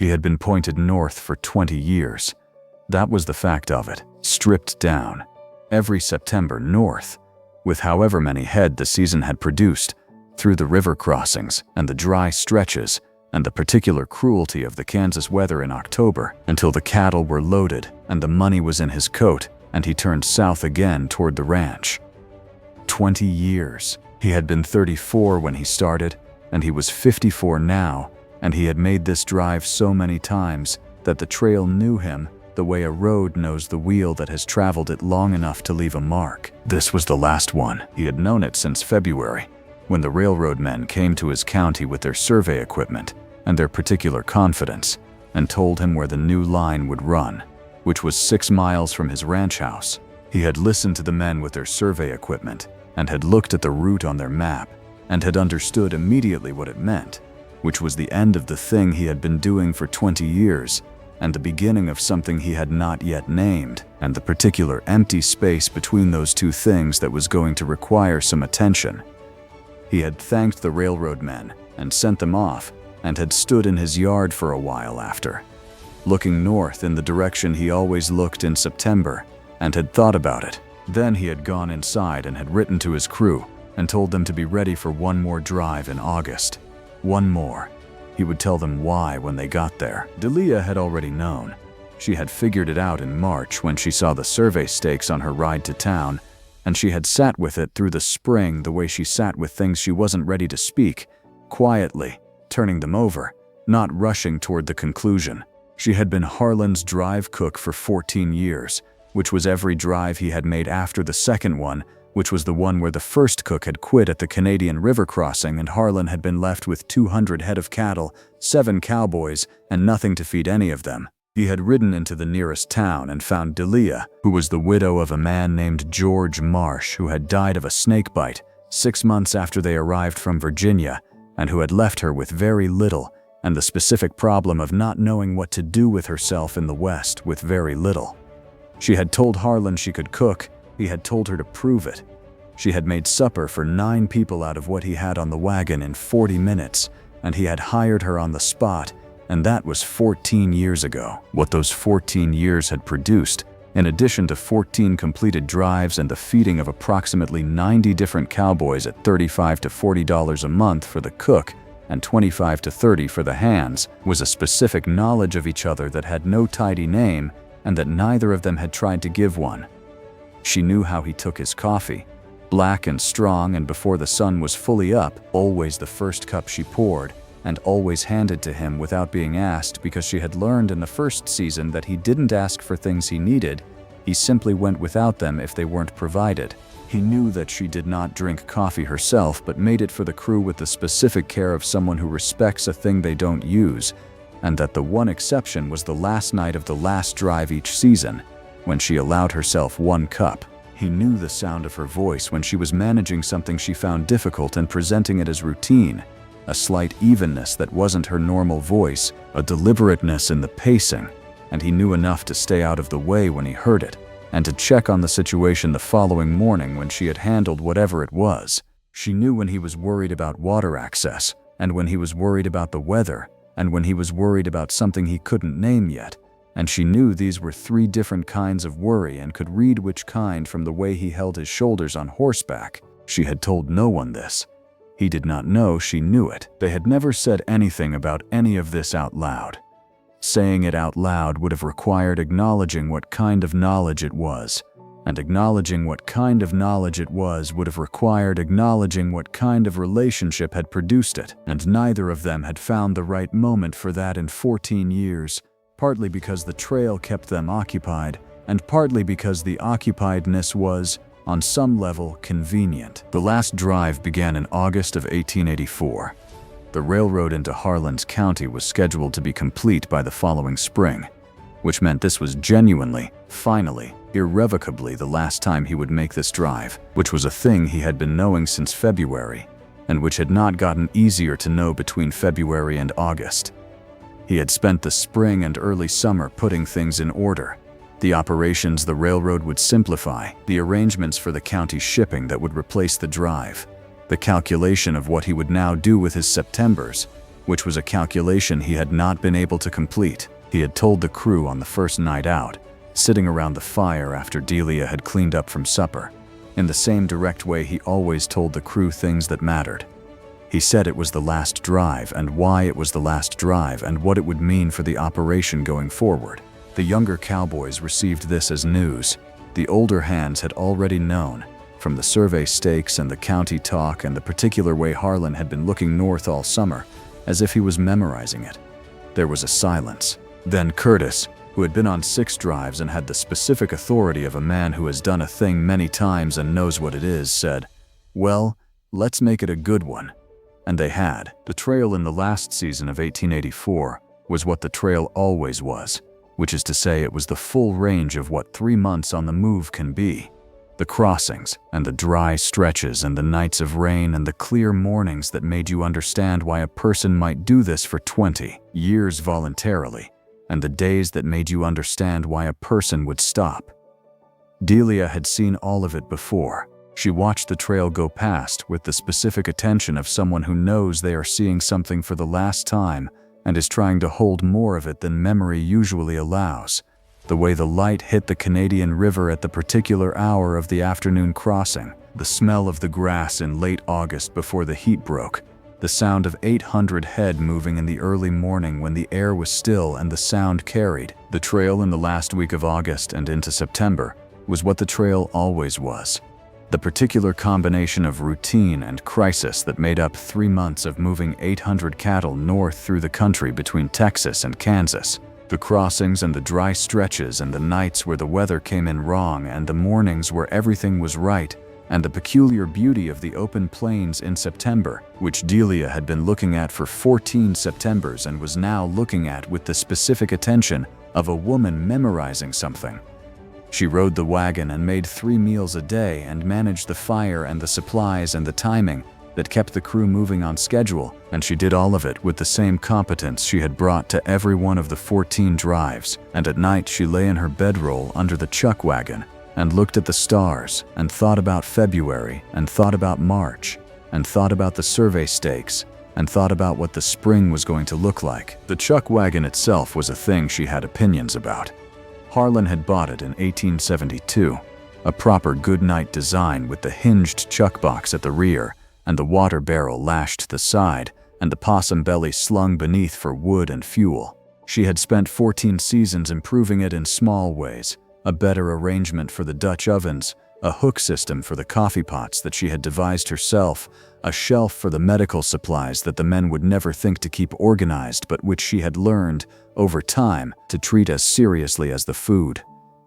He had been pointed north for 20 years. That was the fact of it, stripped down. Every September north, with however many head the season had produced, through the river crossings and the dry stretches and the particular cruelty of the Kansas weather in October, until the cattle were loaded and the money was in his coat and he turned south again toward the ranch. 20 years. He had been 34 when he started, and he was 54 now, and he had made this drive so many times that the trail knew him the way a road knows the wheel that has traveled it long enough to leave a mark. This was the last one. He had known it since February, when the railroad men came to his county with their survey equipment and their particular confidence, and told him where the new line would run, which was 6 miles from his ranch house. He had listened to the men with their survey equipment and had looked at the route on their map and had understood immediately what it meant, which was the end of the thing he had been doing for 20 years and the beginning of something he had not yet named, and the particular empty space between those two things that was going to require some attention. He had thanked the railroad men and sent them off and had stood in his yard for a while after, looking north in the direction he always looked in September, and had thought about it. Then he had gone inside and had written to his crew and told them to be ready for one more drive in August. One more. He would tell them why when they got there. Delia had already known. She had figured it out in March when she saw the survey stakes on her ride to town, and she had sat with it through the spring the way she sat with things she wasn't ready to speak, quietly, turning them over, not rushing toward the conclusion. She had been Harlan's drive cook for 14 years, which was every drive he had made after the second one, which was the one where the first cook had quit at the Canadian river crossing and Harlan had been left with 200 head of cattle, 7 cowboys, and nothing to feed any of them. He had ridden into the nearest town and found Delia, who was the widow of a man named George Marsh, who had died of a snake bite 6 months after they arrived from Virginia, and who had left her with very little, and the specific problem of not knowing what to do with herself in the West with very little. She had told Harlan she could cook. He had told her to prove it. She had made supper for 9 people out of what he had on the wagon in 40 minutes, and he had hired her on the spot, and that was 14 years ago. What those 14 years had produced, in addition to 14 completed drives and the feeding of approximately 90 different cowboys at $35 to $40 a month for the cook and $25 to $30 for the hands, was a specific knowledge of each other that had no tidy name and that neither of them had tried to give one. She knew how he took his coffee, black and strong, and before the sun was fully up, always the first cup she poured, and always handed to him without being asked, because she had learned in the first season that he didn't ask for things he needed, he simply went without them if they weren't provided. He knew that she did not drink coffee herself, but made it for the crew with the specific care of someone who respects a thing they don't use, and that the one exception was the last night of the last drive each season, when she allowed herself 1 cup. He knew the sound of her voice when she was managing something she found difficult and presenting it as routine, a slight evenness that wasn't her normal voice, a deliberateness in the pacing, and he knew enough to stay out of the way when he heard it, and to check on the situation the following morning when she had handled whatever it was. She knew when he was worried about water access, and when he was worried about the weather, and when he was worried about something he couldn't name yet, and she knew these were 3 different kinds of worry and could read which kind from the way he held his shoulders on horseback. She had told no one this. He did not know she knew it. They had never said anything about any of this out loud. Saying it out loud would have required acknowledging what kind of knowledge it was, and acknowledging what kind of knowledge it was would have required acknowledging what kind of relationship had produced it, and neither of them had found the right moment for that in 14 years, partly because the trail kept them occupied, and partly because the occupiedness was, on some level, convenient. The last drive began in August of 1884. The railroad into Harlan's county was scheduled to be complete by the following spring, which meant this was genuinely, finally, irrevocably the last time he would make this drive, which was a thing he had been knowing since February, and which had not gotten easier to know between February and August. He had spent the spring and early summer putting things in order, the operations the railroad would simplify, the arrangements for the county shipping that would replace the drive, the calculation of what he would now do with his Septembers, which was a calculation he had not been able to complete. He had told the crew on the first night out, sitting around the fire after Delia had cleaned up from supper, in the same direct way he always told the crew things that mattered. He said it was the last drive and why it was the last drive and what it would mean for the operation going forward. The younger cowboys received this as news. The older hands had already known, from the survey stakes and the county talk and the particular way Harlan had been looking north all summer, as if he was memorizing it. There was a silence. Then Curtis, who had been on 6 drives and had the specific authority of a man who has done a thing many times and knows what it is, said, "Well, let's make it a good one." And they had. The trail in the last season of 1884 was what the trail always was, which is to say it was the full range of what 3 months on the move can be. The crossings, and the dry stretches, and the nights of rain, and the clear mornings that made you understand why a person might do this for 20 years voluntarily, and the days that made you understand why a person would stop. Delia had seen all of it before. She watched the trail go past with the specific attention of someone who knows they are seeing something for the last time and is trying to hold more of it than memory usually allows. The way the light hit the Canadian River at the particular hour of the afternoon crossing, the smell of the grass in late August before the heat broke, the sound of 800 head moving in the early morning when the air was still and the sound carried. The trail in the last week of August and into September was what the trail always was. The particular combination of routine and crisis that made up 3 months of moving 800 cattle north through the country between Texas and Kansas. The crossings and the dry stretches and the nights where the weather came in wrong and the mornings where everything was right, and the peculiar beauty of the open plains in September, which Delia had been looking at for 14 Septembers and was now looking at with the specific attention of a woman memorizing something. She rode the wagon and made 3 meals a day and managed the fire and the supplies and the timing that kept the crew moving on schedule, and she did all of it with the same competence she had brought to every one of the 14 drives. And at night she lay in her bedroll under the chuck wagon and looked at the stars and thought about February and thought about March and thought about the survey stakes and thought about what the spring was going to look like. The chuck wagon itself was a thing she had opinions about. Harlan had bought it in 1872, a proper goodnight design with the hinged chuck box at the rear and the water barrel lashed to the side and the possum belly slung beneath for wood and fuel. She had spent 14 seasons improving it in small ways, a better arrangement for the Dutch ovens, a hook system for the coffee pots that she had devised herself, a shelf for the medical supplies that the men would never think to keep organized but which she had learned, over time, to treat as seriously as the food.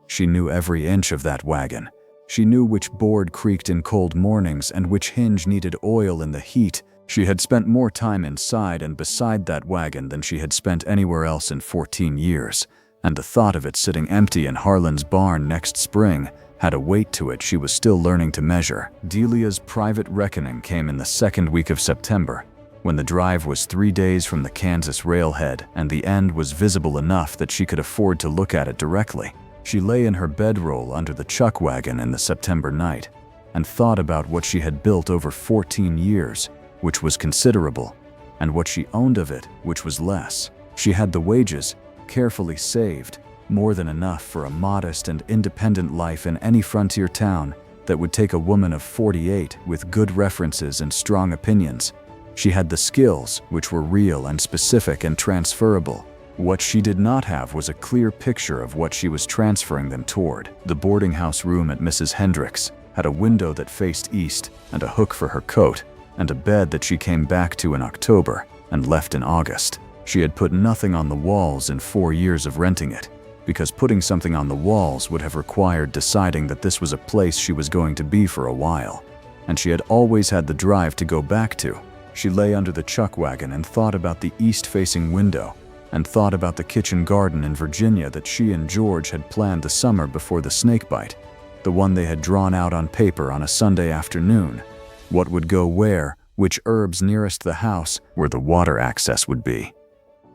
She knew every inch of that wagon. She knew which board creaked in cold mornings and which hinge needed oil in the heat. She had spent more time inside and beside that wagon than she had spent anywhere else in 14 years, and the thought of it sitting empty in Harlan's barn next spring had a weight to it she was still learning to measure. Delia's private reckoning came in the 2nd week of September, when the drive was 3 days from the Kansas railhead and the end was visible enough that she could afford to look at it directly. She lay in her bedroll under the chuck wagon in the September night and thought about what she had built over 14 years, which was considerable, and what she owned of it, which was less. She had the wages, carefully saved, more than enough for a modest and independent life in any frontier town that would take a woman of 48 with good references and strong opinions. She had the skills, which were real and specific and transferable. What she did not have was a clear picture of what she was transferring them toward. The boarding house room at Mrs. Hendricks had a window that faced east and a hook for her coat, and a bed that she came back to in October and left in August. She had put nothing on the walls in 4 years of renting it, because putting something on the walls would have required deciding that this was a place she was going to be for a while, and she had always had the drive to go back to. She lay under the chuck wagon and thought about the east-facing window, and thought about the kitchen garden in Virginia that she and George had planned the summer before the snakebite, the one they had drawn out on paper on a Sunday afternoon. What would go where, which herbs nearest the house, where the water access would be.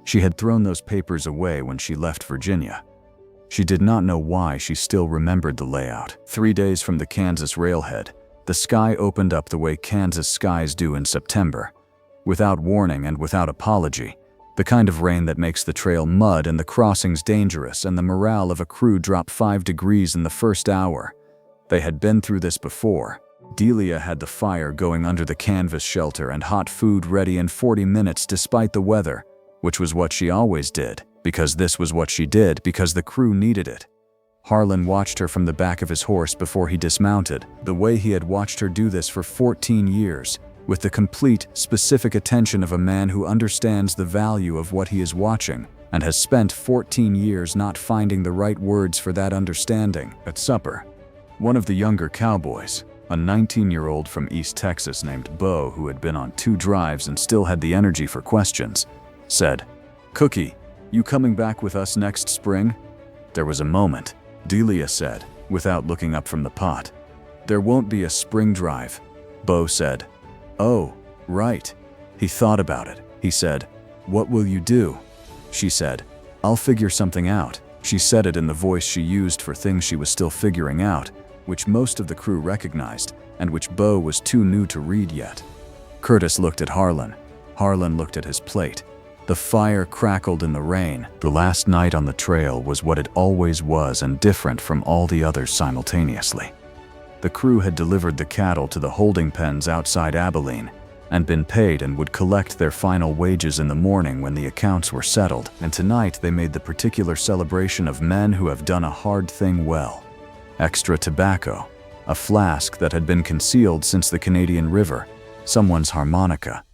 She had thrown those papers away when she left Virginia. She did not know why she still remembered the layout. 3 days from the Kansas railhead, the sky opened up the way Kansas skies do in September, without warning and without apology, the kind of rain that makes the trail mud and the crossings dangerous and the morale of a crew drop 5 degrees in the first hour. They had been through this before. Delia had the fire going under the canvas shelter and hot food ready in 40 minutes despite the weather, which was what she always did, because this was what she did, because the crew needed it. Harlan watched her from the back of his horse before he dismounted, the way he had watched her do this for 14 years, with the complete, specific attention of a man who understands the value of what he is watching and has spent 14 years not finding the right words for that understanding. At supper, one of the younger cowboys, a 19-year-old from East Texas named Bo, who had been on 2 drives and still had the energy for questions, said, "Cookie, you coming back with us next spring?" There was a moment. Delia said, without looking up from the pot. "There won't be a spring drive," Bo said. "Oh, right." He thought about it. He said, "What will you do?" She said, "I'll figure something out." She said it in the voice she used for things she was still figuring out, which most of the crew recognized, and which Bo was too new to read yet. Curtis looked at Harlan. Harlan looked at his plate. The fire crackled in the rain. The last night on the trail was what it always was and different from all the others simultaneously. The crew had delivered the cattle to the holding pens outside Abilene and been paid and would collect their final wages in the morning when the accounts were settled, and tonight they made the particular celebration of men who have done a hard thing well. Extra tobacco, a flask that had been concealed since the Canadian River, someone's harmonica.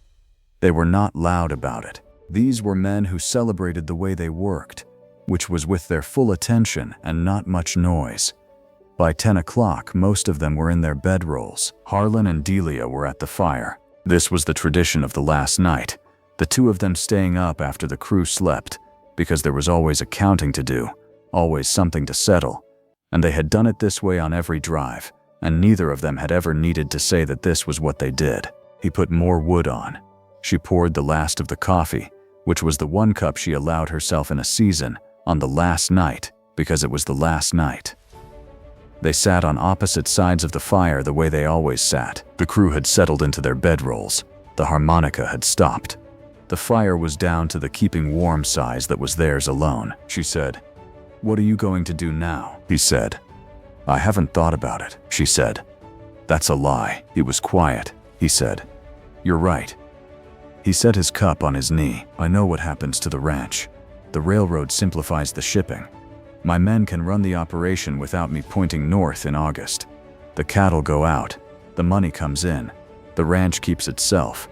They were not loud about it. These were men who celebrated the way they worked, which was with their full attention and not much noise. By 10 o'clock, most of them were in their bedrolls. Harlan and Delia were at the fire. This was the tradition of the last night, the 2 of them staying up after the crew slept, because there was always accounting to do, always something to settle. And they had done it this way on every drive, and neither of them had ever needed to say that this was what they did. He put more wood on. She poured the last of the coffee, which was the 1 cup she allowed herself in a season, on the last night, because it was the last night. They sat on opposite sides of the fire the way they always sat. The crew had settled into their bedrolls. The harmonica had stopped. The fire was down to the keeping warm size that was theirs alone. She said, "What are you going to do now?" He said. "I haven't thought about it," she said. "That's a lie." He was quiet. He said, "You're right." He set his cup on his knee. "I know what happens to the ranch. The railroad simplifies the shipping. My men can run the operation without me pointing north in August. The cattle go out. The money comes in. The ranch keeps itself."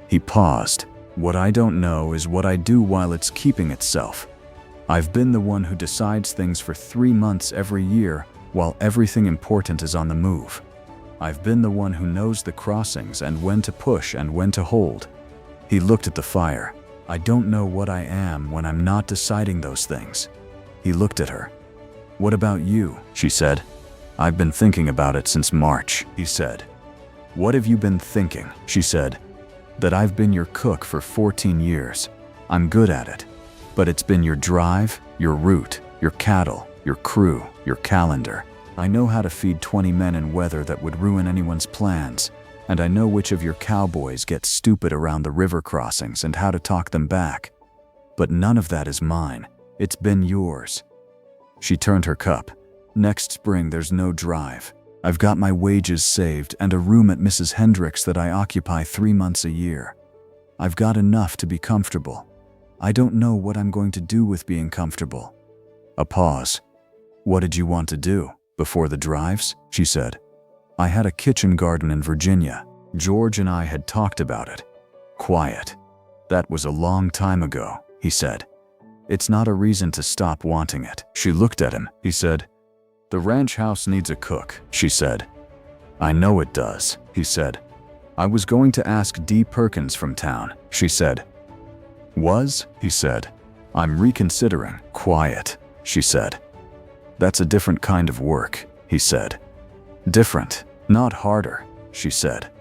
He paused. "What I don't know is what I do while it's keeping itself. I've been the one who decides things for 3 months every year while everything important is on the move. I've been the one who knows the crossings and when to push and when to hold." He looked at the fire. "I don't know what I am when I'm not deciding those things." He looked at her. "What about you?" she said. "I've been thinking about it since March," he said. "What have you been thinking?" she said. "That I've been your cook for 14 years. I'm good at it. But it's been your drive, your route, your cattle, your crew, your calendar. I know how to feed 20 men in weather that would ruin anyone's plans, and I know which of your cowboys get stupid around the river crossings and how to talk them back. But none of that is mine. It's been yours." She turned her cup. "Next spring there's no drive. I've got my wages saved and a room at Mrs. Hendricks that I occupy 3 months a year. I've got enough to be comfortable. I don't know what I'm going to do with being comfortable." A pause. "What did you want to do before the drives?" she said. "I had a kitchen garden in Virginia. George and I had talked about it." Quiet. "That was a long time ago," he said. "It's not a reason to stop wanting it." She looked at him. He said, "The ranch house needs a cook," she said. "I know it does," he said. "I was going to ask Dee Perkins from town," she said. "Was?" he said. "I'm reconsidering." Quiet. She said. "That's a different kind of work," he said. "Different, not harder," she said.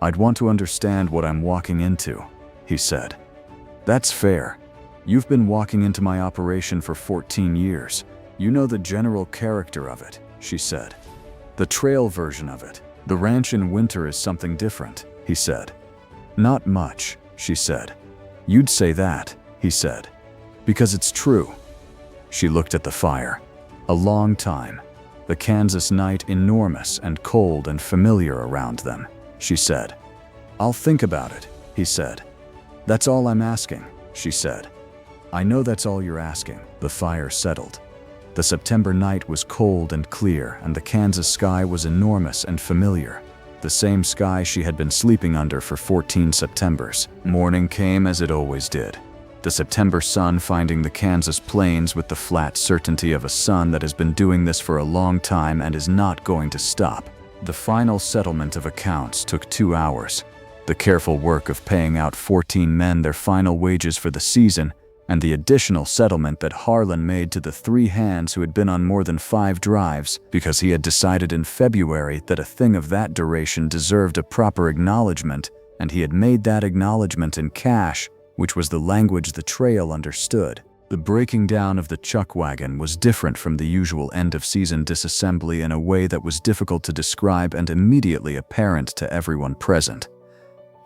"I'd want to understand what I'm walking into," he said. "That's fair. You've been walking into my operation for 14 years. You know the general character of it," she said. "The trail version of it. The ranch in winter is something different," he said. "Not much," she said. "You'd say that," he said, "because it's true." She looked at the fire. A long time. The Kansas night enormous and cold and familiar around them. She said, "I'll think about it," he said. "That's all I'm asking," she said. "I know that's all you're asking." The fire settled. The September night was cold and clear, and the Kansas sky was enormous and familiar. The same sky she had been sleeping under for 14 Septembers. Morning came as it always did. The September sun finding the Kansas plains with the flat certainty of a sun that has been doing this for a long time and is not going to stop. The final settlement of accounts took 2 hours. The careful work of paying out 14 men their final wages for the season, and the additional settlement that Harlan made to the 3 hands who had been on more than 5 drives, because he had decided in February that a thing of that duration deserved a proper acknowledgement, and he had made that acknowledgement in cash, which was the language the trail understood. The breaking down of the chuck wagon was different from the usual end-of-season disassembly in a way that was difficult to describe and immediately apparent to everyone present.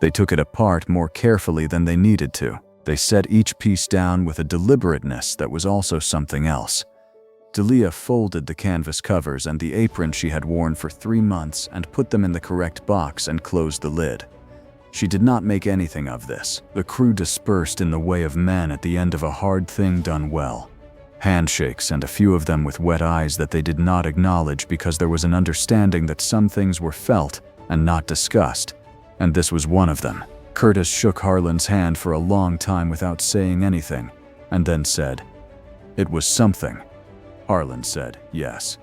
They took it apart more carefully than they needed to. They set each piece down with a deliberateness that was also something else. Delia folded the canvas covers and the apron she had worn for 3 months and put them in the correct box and closed the lid. She did not make anything of this. The crew dispersed in the way of men at the end of a hard thing done well. Handshakes, and a few of them with wet eyes that they did not acknowledge because there was an understanding that some things were felt and not discussed, and this was one of them. Curtis shook Harlan's hand for a long time without saying anything, and then said, "It was something." Harlan said, "Yes."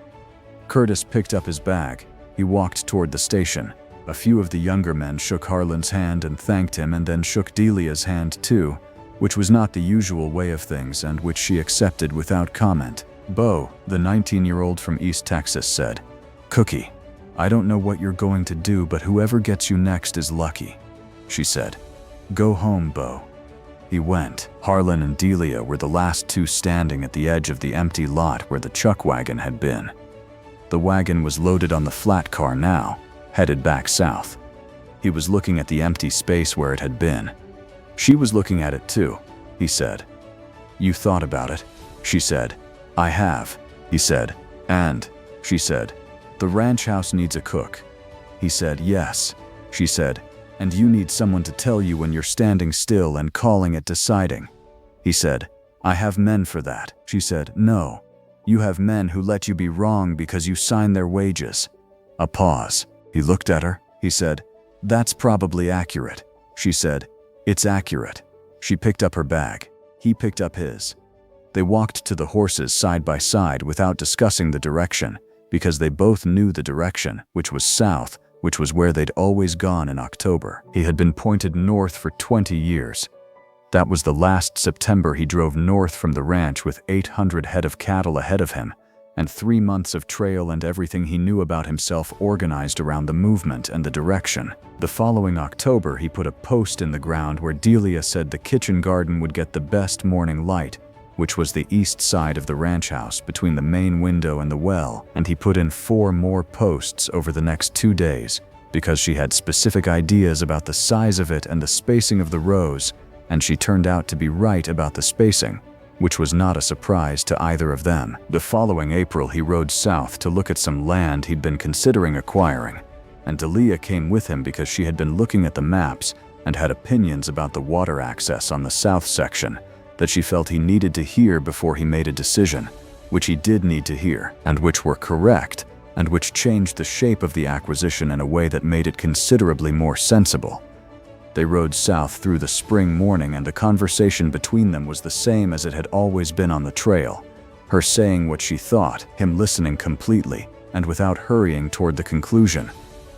Curtis picked up his bag. He walked toward the station. A few of the younger men shook Harlan's hand and thanked him, and then shook Delia's hand too, which was not the usual way of things and which she accepted without comment. Bo, the 19-year-old from East Texas, said, "Cookie, I don't know what you're going to do, but whoever gets you next is lucky," she said. "Go home, Bo." He went. Harlan and Delia were the last 2 standing at the edge of the empty lot where the chuck wagon had been. The wagon was loaded on the flat car now, headed back south. He was looking at the empty space where it had been. She was looking at it too, he said. "You thought about it?" she said. "I have," he said. "And," she said, "the ranch house needs a cook." He said, "Yes," she said, "and you need someone to tell you when you're standing still and calling it deciding." He said, "I have men for that." She said, "No, you have men who let you be wrong because you sign their wages." A pause. He looked at her. He said, "That's probably accurate." She said, "It's accurate." She picked up her bag. He picked up his. They walked to the horses side by side without discussing the direction, because they both knew the direction, which was south, which was where they'd always gone in October. He had been pointed north for 20 years. That was the last September he drove north from the ranch with 800 head of cattle ahead of him, and 3 months of trail and everything he knew about himself organized around the movement and the direction. The following October, he put a post in the ground where Delia said the kitchen garden would get the best morning light, which was the east side of the ranch house between the main window and the well, and he put in 4 more posts over the next 2 days because she had specific ideas about the size of it and the spacing of the rows, and she turned out to be right about the spacing, which was not a surprise to either of them. The following April, he rode south to look at some land he'd been considering acquiring, and Delia came with him because she had been looking at the maps and had opinions about the water access on the south section that she felt he needed to hear before he made a decision, which he did need to hear, and which were correct, and which changed the shape of the acquisition in a way that made it considerably more sensible. They rode south through the spring morning, and the conversation between them was the same as it had always been on the trail. Her saying what she thought, him listening completely and without hurrying toward the conclusion,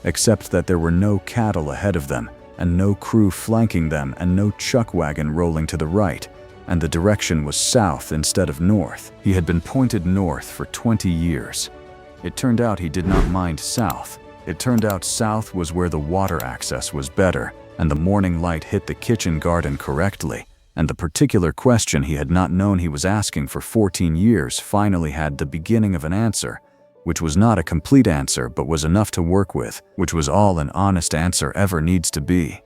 except that there were no cattle ahead of them, and no crew flanking them, and no chuck wagon rolling to the right, and the direction was south instead of north. He had been pointed north for 20 years. It turned out he did not mind south. It turned out south was where the water access was better, and the morning light hit the kitchen garden correctly, and the particular question he had not known he was asking for 14 years finally had the beginning of an answer, which was not a complete answer but was enough to work with, which was all an honest answer ever needs to be.